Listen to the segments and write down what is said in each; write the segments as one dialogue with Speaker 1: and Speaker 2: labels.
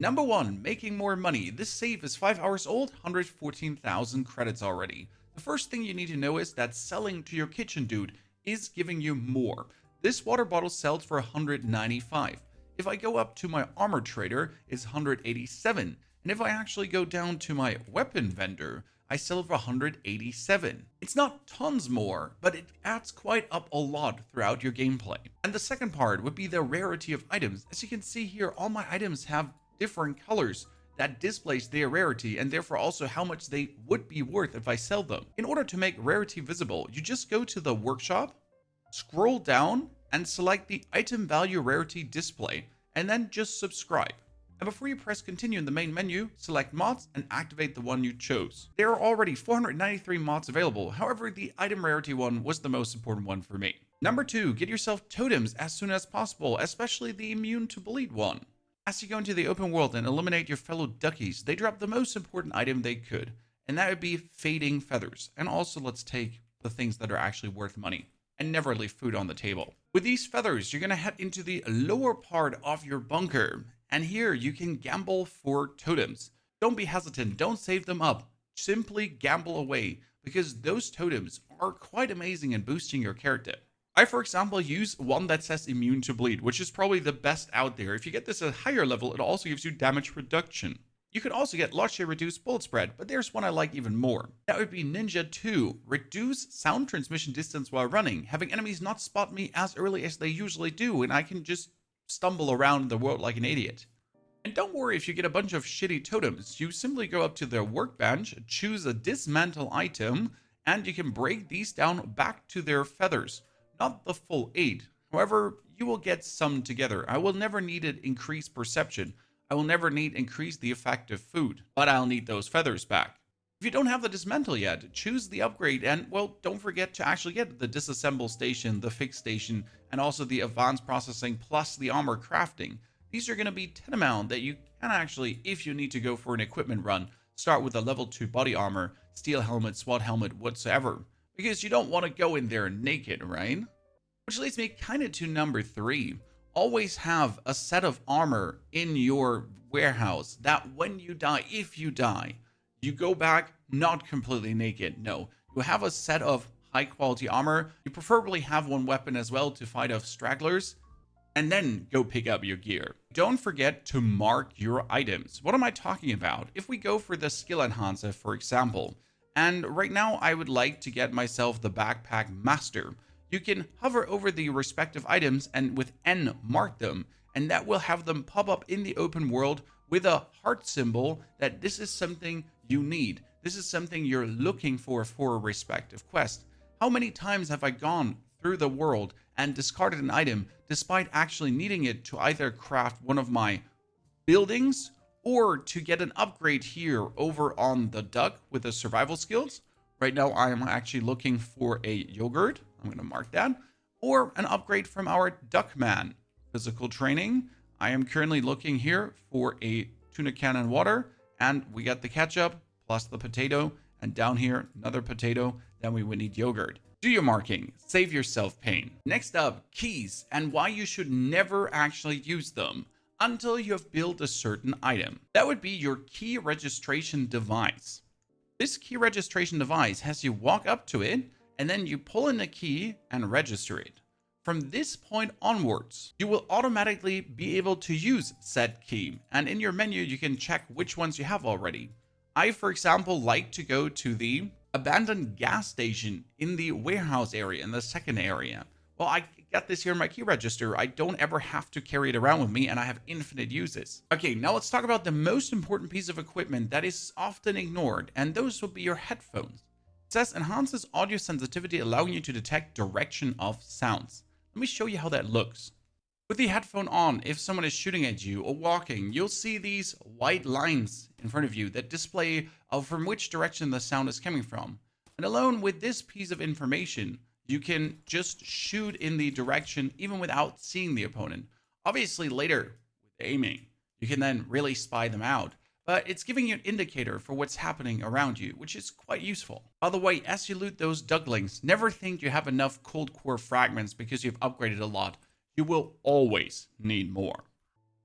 Speaker 1: Number 1, making more money. This save is 5 hours old, 114,000 credits already. The first thing you need to know is that selling to your kitchen dude is giving you more. This water bottle sells for 195. If I go up to my armor trader, it's 187. And if I actually go down to my weapon vendor, I sell for 187. It's not tons more, but it adds quite up a lot throughout your gameplay. And the second part would be the rarity of items. As you can see here, all my items have different colors that displays their rarity and therefore also how much they would be worth if I sell them. In order to make rarity visible, you just go to the workshop, scroll down and select the item value rarity display and then just subscribe. And before you press continue in the main menu, select mods and activate the one you chose. There are already 493 mods available, however the item rarity one was the most important one for me. Number 2, get yourself totems as soon as possible, especially the immune to bleed one. As you go into the open world and eliminate your fellow duckies, they drop the most important item they could, and that would be fading feathers. And also let's take the things that are actually worth money and never leave food on the table. With these feathers, you're going to head into the lower part of your bunker, and here you can gamble for totems. Don't be hesitant, don't save them up, simply gamble away, because those totems are quite amazing in boosting your character. I, for example, use one that says immune to bleed, which is probably the best out there. If you get this at a higher level, it also gives you damage reduction. You could also get largely reduced bullet spread, but there's one I like even more. That would be Ninja 2. Reduce sound transmission distance while running, having enemies not spot me as early as they usually do, and I can just stumble around the world like an idiot. And don't worry if you get a bunch of shitty totems. You simply go up to their workbench, choose a dismantle item, and you can break these down back to their feathers. Not the full 8. However, you will get some together. I will never need it increase perception. I will never need increase the effect of food, but I'll need those feathers back. If you don't have the dismantle yet, choose the upgrade and, well, don't forget to actually get the disassemble station, the fix station, and also the advanced processing plus the armor crafting. These are going to be 10 amount that you can actually, if you need to go for an equipment run, start with a level 2 body armor, steel helmet, SWAT helmet, whatsoever. Because you don't want to go in there naked, right? Which leads me kind of to number 3. Always have a set of armor in your warehouse that when you die, if you die, you go back not completely naked. No, you have a set of high quality armor. You preferably have one weapon as well to fight off stragglers, and then go pick up your gear. Don't forget to mark your items. What am I talking about? If we go for the skill enhancer, for example, and right now I would like to get myself the backpack master. You can hover over the respective items and with N mark them, and that will have them pop up in the open world with a heart symbol that this is something you need. This is something you're looking for a respective quest. How many times have I gone through the world and discarded an item despite actually needing it to either craft one of my buildings or to get an upgrade here over on the duck with the survival skills? Right now I am actually looking for a yogurt. I'm going to mark that. Or an upgrade from our Duckman. Physical training. I am currently looking here for a tuna can and water. And we got the ketchup plus the potato. And down here, another potato. Then we would need yogurt. Do your marking. Save yourself pain. Next up, keys and why you should never actually use them until you have built a certain item. That would be your key registration device. This key registration device has you walk up to it and then you pull in a key and register it. From this point onwards, you will automatically be able to use said key, and in your menu you can check which ones you have already. I, for example, like to go to the abandoned gas station in the warehouse area, in the second area. Well, I got this here in my key register. I don't ever have to carry it around with me, and I have infinite uses. Okay, now let's talk about the most important piece of equipment that is often ignored, and those will be your headphones. It says enhances audio sensitivity, allowing you to detect direction of sounds. Let me show you how that looks. With the headphone on, if someone is shooting at you or walking, you'll see these white lines in front of you that display from which direction the sound is coming from. And alone with this piece of information, you can just shoot in the direction even without seeing the opponent. Obviously later, with aiming, you can then really spy them out. But it's giving you an indicator for what's happening around you, which is quite useful. By the way, as you loot those ducklings, never think you have enough cold core fragments because you've upgraded a lot. You will always need more.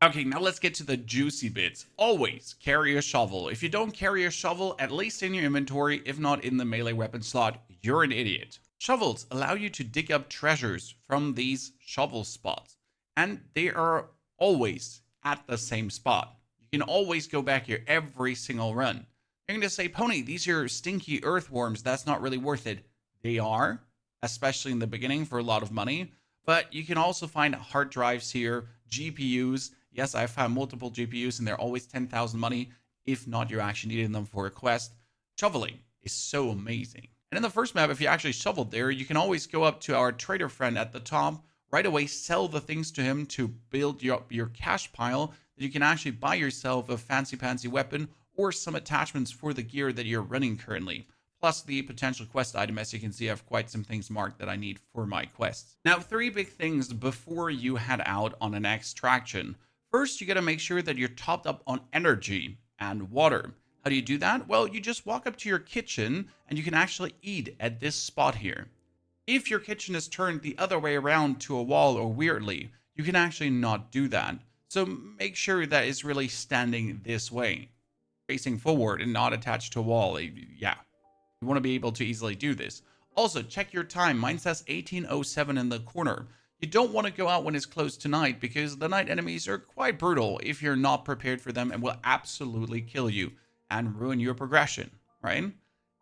Speaker 1: Okay, now let's get to the juicy bits. Always carry a shovel. If you don't carry a shovel, at least in your inventory, if not in the melee weapon slot, you're an idiot. Shovels allow you to dig up treasures from these shovel spots, and they are always at the same spot. You can always go back here every single run. You're going to say, Pony, these are stinky earthworms. That's not really worth it. They are, especially in the beginning for a lot of money, but you can also find hard drives here, GPUs. Yes, I found multiple GPUs and they're always 10,000 money. If not, you're actually needing them for a quest. Shoveling is so amazing. And in the first map, if you actually shoveled there, you can always go up to our trader friend at the top, right away sell the things to him to build your cash pile that you can actually buy yourself a fancy weapon or some attachments for the gear that you're running currently. Plus the potential quest item. As you can see, I have quite some things marked that I need for my quests. Now, 3 big things before you head out on an extraction. First, you got to make sure that you're topped up on energy and water. How do you do that? Well, you just walk up to your kitchen and you can actually eat at this spot here. If your kitchen is turned the other way around to a wall or weirdly, you can actually not do that. So make sure that it's really standing this way, facing forward and not attached to a wall. Yeah, you want to be able to easily do this. Also, check your time. Mine says 18:07 in the corner. You don't want to go out when it's close to night because the night enemies are quite brutal if you're not prepared for them and will absolutely kill you and ruin your progression, right?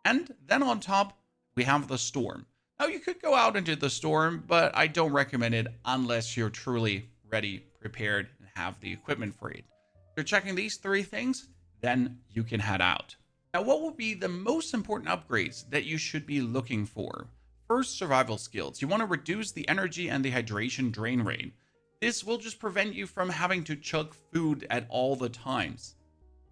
Speaker 1: And then on top, we have the storm. Now, you could go out into the storm, but I don't recommend it unless you're truly ready, prepared, and have the equipment for it. If you're checking these 3 things, then you can head out. Now, what will be the most important upgrades that you should be looking for? First, survival skills. You want to reduce the energy and the hydration drain rate. This will just prevent you from having to chug food at all the times,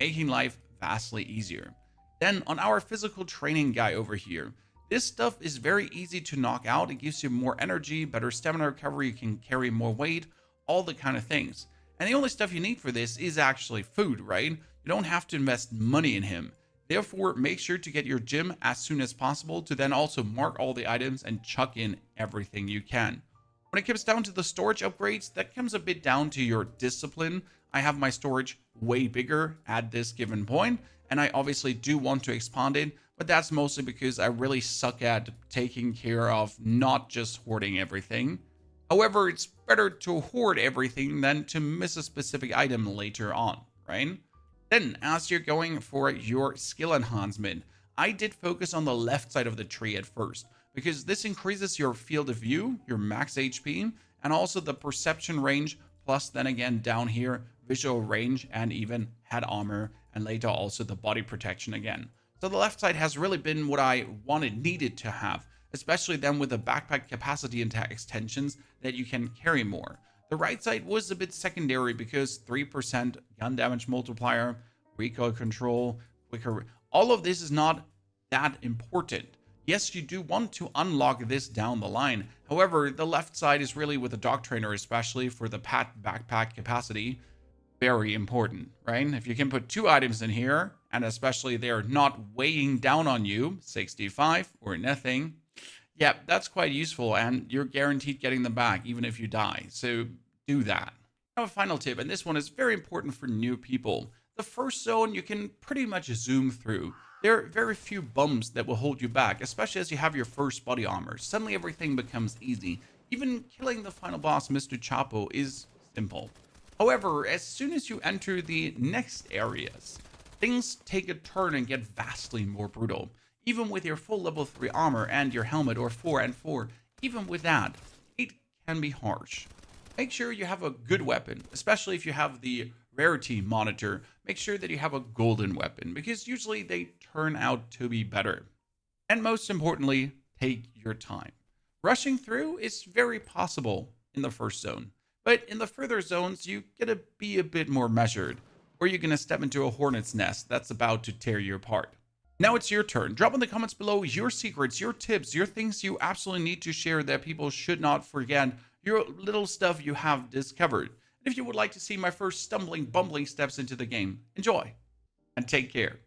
Speaker 1: making life vastly easier. Then on our physical training guy over here, this stuff is very easy to knock out. It gives you more energy, better stamina recovery, you can carry more weight, all the kind of things. And the only stuff you need for this is actually food, right? You don't have to invest money in him. Therefore, make sure to get your gym as soon as possible to then also mark all the items and chuck in everything you can. When it comes down to the storage upgrades, that comes a bit down to your discipline. I have my storage way bigger at this given point, and I obviously do want to expand it, but that's mostly because I really suck at taking care of not just hoarding everything. However, it's better to hoard everything than to miss a specific item later on, right? Then, as you're going for your skill enhancement, I did focus on the left side of the tree at first, because this increases your field of view, your max HP, and also the perception range, plus then again down here, visual range, and even head armor, and later also the body protection again. So the left side has really been what I needed to have, especially then with the backpack capacity and extensions that you can carry more. The right side was a bit secondary because 3% gun damage multiplier, recoil control, quicker. All of this is not that important. Yes, you do want to unlock this down the line. However, the left side is really with the dog trainer, especially for the backpack capacity, very important, right? If you can put 2 items in here, and especially they're not weighing down on you, 65 or nothing, yeah, that's quite useful, and you're guaranteed getting them back even if you die. So do that. Now, a final tip, and this one is very important for new people. The first zone you can pretty much zoom through. There are very few bumps that will hold you back, especially as you have your first body armor. Suddenly everything becomes easy. Even killing the final boss, Mr. Chapo, is simple. However, as soon as you enter the next areas, things take a turn and get vastly more brutal. Even with your full level 3 armor and your helmet or 4 and 4, even with that, it can be harsh. Make sure you have a good weapon, especially if you have the rarity monitor. Make sure that you have a golden weapon because usually they turn out to be better. And most importantly, take your time. Rushing through is very possible in the first zone, but in the further zones, you gotta be a bit more measured, or you're gonna step into a hornet's nest that's about to tear you apart. Now it's your turn. Drop in the comments below your secrets, your tips, your things you absolutely need to share that people should not forget, your little stuff you have discovered. And if you would like to see my first stumbling, bumbling steps into the game, enjoy and take care.